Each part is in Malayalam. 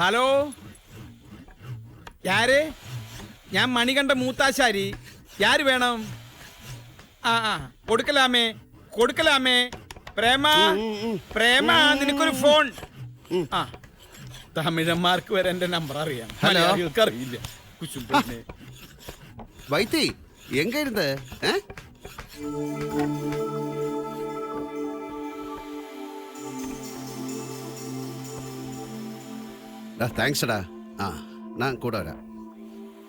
ഹലോ, യാര്? ഞാൻ മണികണ്ഠ മൂത്താശാരി. യാര് വേണം? ആ കൊടുക്കലാമേ കൊടുക്കലാമേ. പ്രേമ പ്രേമ, നിനക്കൊരു ഫോൺ. ആ, തമിഴന്മാർക്ക് വരെ എന്റെ നമ്പർ അറിയാം, മലയാളികൾക്ക് അറിയില്ല. വൈത്തി എങ്ക ഇരുந்த? தேங்க்ஸ்டா. நான் கூட வரேன்.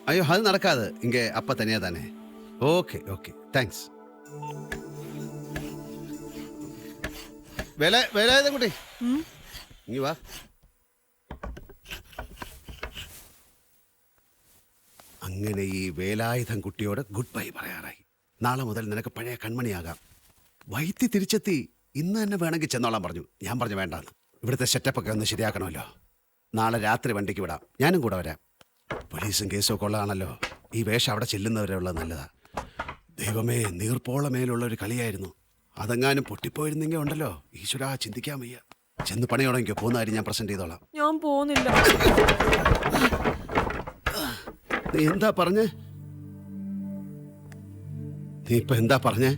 ஐயோ அது நடக்காது, இங்கே அப்பா தனியாக தானே. Okay okay thanks. വേലായുധൻ കുട്ടി ഇങ്ങ് വാ. അങ്ങനെ ഈ വേലായുധൻ കുട്ടിയോട് ഗുഡ് ബൈ പറയാറായി. നാളെ മുതൽ നിനക്ക് പഴയ കൺമണിയാകാം. വൈത്തി തിരിച്ചെത്തി. ഇന്ന് തന്നെ വേണമെങ്കിൽ ചെന്നോളാൻ പറഞ്ഞു. ഞാൻ പറഞ്ഞു വേണ്ടാന്ന്. ഇവിടുത്തെ സെറ്റപ്പൊക്കെ ഒന്ന് ശരിയാക്കണമല്ലോ. നാളെ രാത്രി വണ്ടിക്ക് വിടാം, ഞാനും കൂടെ വരാം. പോലീസും കേസും ഒക്കെ ഉള്ളതാണല്ലോ. ഈ വേഷം അവിടെ ചെല്ലുന്നവരെ ഉള്ളത് നല്ലതാ. ദൈവമേ, നീർപ്പോളം മേലുള്ള ഒരു കളിയായിരുന്നു. അതെങ്ങാനും പൊട്ടിപ്പോയിരുന്നെങ്കിൽ ഉണ്ടല്ലോ, ഈശ്വരാ, ചിന്തിക്കാൻ വയ്യ. ചെന്ന് പണി തുടങ്ങിക്കോ. പോകുന്ന കാര്യം ഞാൻ പ്രസന്റ് ചെയ്തോളാം. ഞാൻ പോകുന്നില്ല. നീ എന്താ പറഞ്ഞേ? നീ ഇപ്പൊ എന്താ പറഞ്ഞേ?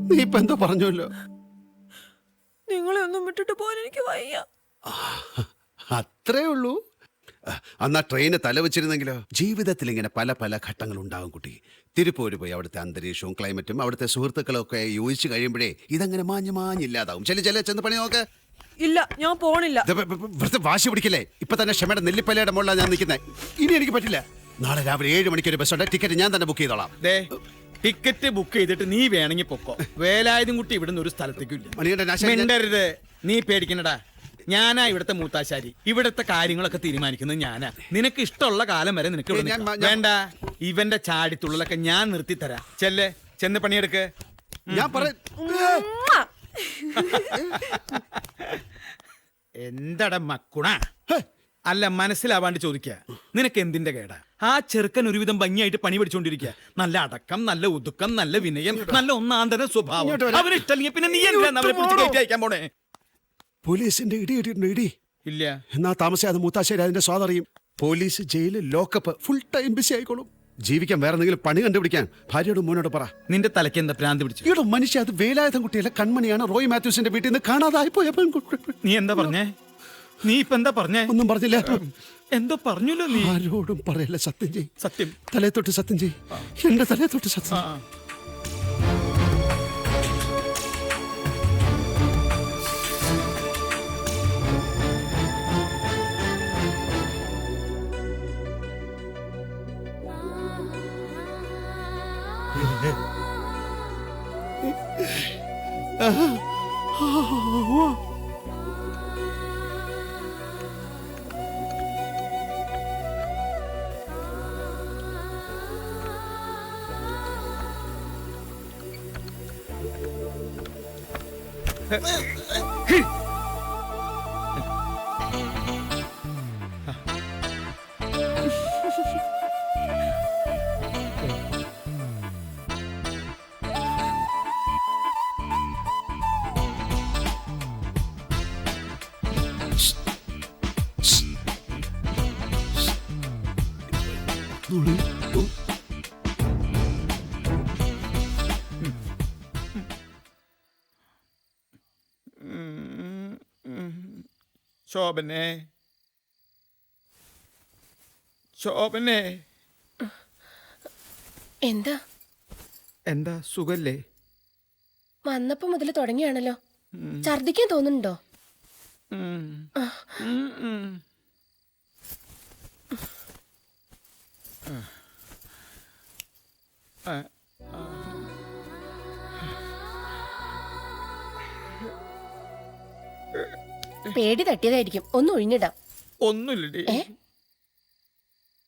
നീ ഇപ്പൊ എന്തോ പറഞ്ഞല്ലോ. നിങ്ങളെ ഒന്നും വിട്ടിട്ട് പോകാൻ എനിക്ക് വയ്യ. അത്രേ ഉള്ളൂ. അന്നാ ട്രെയിന് തല വെച്ചിരുന്നെങ്കിലോ. ജീവിതത്തിൽ ഇങ്ങനെ പല പല ഘട്ടങ്ങൾ ഉണ്ടാകും കുട്ടി. തിരുപ്പൂര് പോയി അവിടുത്തെ അന്തരീക്ഷവും ക്ലൈമറ്റും അവിടുത്തെ സുഹൃത്തുക്കളും ഒക്കെ യോജിച്ച് കഴിയുമ്പോഴേ ഇതങ്ങനെ മാഞ്ഞില്ലാതാവും. ചെന്ന് പണി നോക്ക്. ഇല്ല, ഞാൻ പോണില്ല. വെറുതെ വാശി പിടിക്കല്ലേ. ഇപ്പൊ തന്നെ ക്ഷമയുടെ നെല്ലിപ്പലയുടെ മുകളിലാണ് ഞാൻ നിൽക്കുന്നത്. ഇനി എനിക്ക് പറ്റില്ല. നാളെ രാവിലെ 7 മണിക്ക് ഒരു ബസ്സുണ്ട്. ടിക്കറ്റ് ഞാൻ തന്നെ ബുക്ക് ചെയ്തോളാം. ടിക്കറ്റ് ബുക്ക് ചെയ്തിട്ട് നീ വേണമെങ്കിൽ പൊക്കോ. വേലായുധം കുട്ടി ഇവിടുന്ന് ഒരു സ്ഥലത്തേക്കില്ല. നീ പേടിക്കണടാ. ഞാനാ ഇവിടുത്തെ മൂത്താശാരി. ഇവിടുത്തെ കാര്യങ്ങളൊക്കെ തീരുമാനിക്കുന്നത് ഞാനാ. നിനക്ക് ഇഷ്ടമുള്ള കാലം വരെ നിനക്ക് വേണ്ട. ഇവന്റെ ചാടിത്തുള്ളലൊക്കെ ഞാൻ നിർത്തി തരാം. ചെന്ന് പണിയെടുക്ക്. എന്തട മക്കുണ? അല്ല, മനസ്സിലാവാണ്ട് ചോദിക്കുക. നിനക്ക് എന്തിന്റെ കേടാ? ആ ചെറുക്കൻ ഒരുവിധം ഭംഗിയായിട്ട് പണി പഠിച്ചുകൊണ്ടിരിക്കുക. നല്ല അടക്കം, നല്ല ഒതുക്കം, നല്ല വിനയം, നല്ല ഒന്നാന്തര സ്വഭാവം. അവരിഷ്ടല്ലെങ്കിൽ പിന്നെ നീ എന്തിനാ അവരെ പിടിച്ച് കയറ്റി അയക്കാൻ പോണേ? പോലീസിന്റെ ഇടി ഇല്ല. എന്നാ താമസിയാതെ മൂത്താശ്ശേരി അതിന്റെ സ്വാതറിയും. പോലീസ്, ജയില്, ലോക്കപ്പ്, ഫുൾ ടൈം ബിസി ആയിക്കോളും. ജീവിക്കാൻ വേറെ എന്തെങ്കിലും പണി കണ്ടുപിടിക്കാൻ ഭാര്യയോട് മോനോട് പറ. നിന്റെ തലയ്ക്ക് എന്താ ഭ്രാന്ത് പിടിച്ചു? ഇവിടെ മനുഷ്യ, അത് വേലായുധൻ കുട്ടിയല്ല, കൺമണിയാണ്. റോയ് മാത്യൂസിന്റെ വീട്ടിൽ നിന്ന് കാണാതായി പോയ പെൺകുട്ടി. നീ എന്താ പറഞ്ഞേ? നീ ഇപ്പൊ എന്താ പറഞ്ഞേ? ഒന്നും പറഞ്ഞില്ല. എന്തോ പറഞ്ഞല്ലോ നീ. ആരോടും പറയല്ല. സത്യം ചെയ്. സത്യം. തലേ തൊട്ട് സത്യം ചെയ്. എന്റെ തലേ തൊട്ട് സത്യം. ശോഭനെ, ശോഭനെ. എന്താ എന്താ സുഖല്ലേ? വന്നപ്പോ മുതൽ തുടങ്ങിയാണല്ലോ. ഛർദിക്കാൻ തോന്നുന്നുണ്ടോ? പേടി തട്ടിയതായിരിക്കും. ഒന്ന് ഒഴിഞ്ഞിടാം. ഒന്നുമില്ലടി.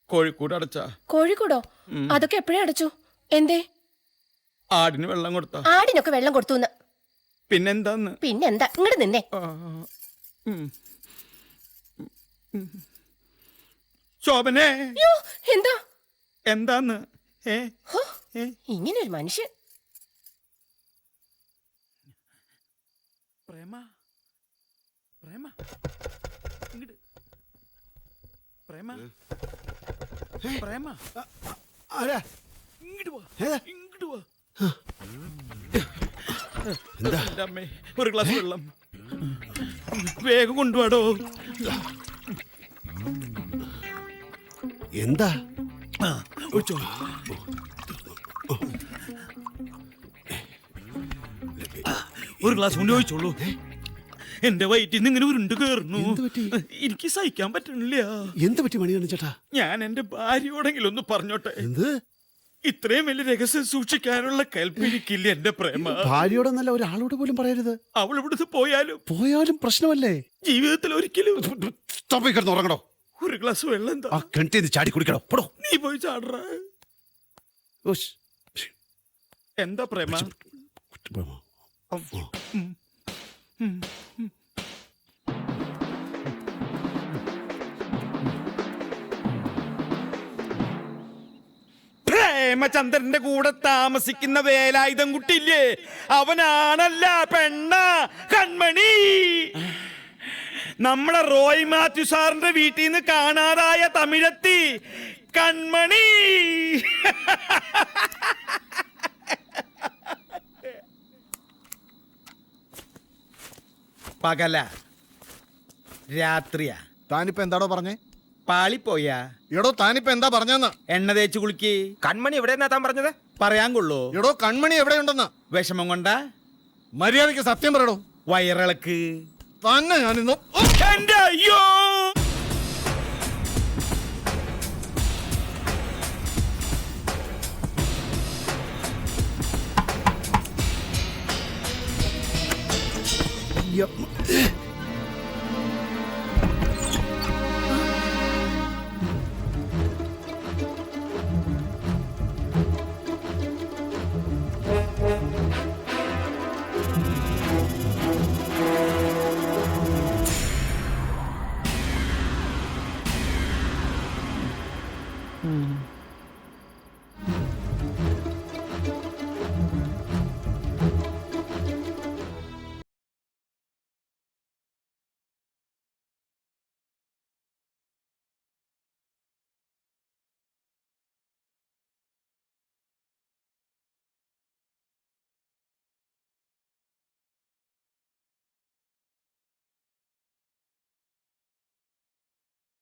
കോഴിക്കോട് അടച്ചാ? കോഴിക്കോടോ? അതൊക്കെ എപ്പോഴേ അടച്ചു? എന്തേ? ആടിന് വെള്ളം കൊടുത്താ? ആടിനൊക്കെ വെള്ളം കൊടുത്തു. പിന്നെന്താന്ന്? പിന്നെന്താ? ഇങ്ങോട്ട് നിന്നേ. ശോഭനെ, എന്താ? എന്താന്ന്? ഇങ്ങനെ ഒരു മനുഷ്യൻ. പ്രേമ, പ്രേമ, ഇങ്ങോട്ട് പ്രേമ പ്രേമ ആരാ ഇങ്ങോട്ട് വാ ഏതാ? ഇങ്ങോട്ട് വാ എന്താ എൻ്റെ അമ്മേ ഒരു ഗ്ലാസ് വെള്ളം വേഗം കൊണ്ടുവാടോ. എന്താ ഒഴിച്ചോ. ഒരു ഗ്ലാസ് കൊണ്ട് ചോദിച്ചോളൂ. എന്റെ വയറ്റിൽ നിന്ന് ഇങ്ങനെ ഉരുണ്ട് കേറുന്നു. എന്ത് പറ്റി? എനിക്ക് സഹിക്കാൻ പറ്റണില്ല. എന്ത് പറ്റി മണികണ്ഠൻ ചേട്ടാ? ഞാൻ എന്റെ ഭാര്യയോടെങ്കിലും ഒന്ന് പറഞ്ഞോട്ടെ. എന്ത് ഇത്രയും വലിയ രഹസ്യം സൂക്ഷിക്കാനുള്ള കൽപ്പിരിക്കില്ല എന്റെ പ്രേമ. ഭാര്യയോടൊന്നല്ല ഒരാളോട് പോലും പറയരുത്. അവൾ ഇവിടുന്ന് പോയാലും പോയാലും പ്രശ്നമല്ലേ? ജീവിതത്തിൽ ഒരിക്കലും. കിടന്ന് ഉറങ്ങണോ? ഒരു ഗ്ലാസ് വെള്ളം എന്താ? ആ കിണറ്റിന്ന് ചാടി കുടിക്കണോ? പോടോ. നീ പോയി ചാടറ. ഉഷ്. എന്താ പ്രേമ? പ്രേമചന്ദ്രന്റെ കൂടെ താമസിക്കുന്ന വേലായുധം കുട്ടിയില്ലേ, അവനാണല്ല പെണ്ണ കൺമണി. നമ്മളെ റോയ് മാത്യു സാറിന്റെ വീട്ടിൽ നിന്ന് കാണാതായ തമിഴത്തി കൺമണി. പകല രാത്രിയാ? താനിപ്പോ എന്താടോ പറഞ്ഞേ? പാളിപ്പോയാ? എടോ താനിപ്പോ എന്താ പറഞ്ഞെന്ന്? എണ്ണ തേച്ച് കുളിക്ക്. കൺമണി എവിടെ താൻ പറഞ്ഞത്? പറയാൻ കൊള്ളൂ. എടോ കൺമണി എവിടെയുണ്ടെന്ന്? വിഷമം കൊണ്ടാ? മര്യാദയ്ക്ക് സത്യം പറയടോ. വയറിളക്ക് തന്നെ ഞാനിന്ന് എന്റെ അയ്യോ.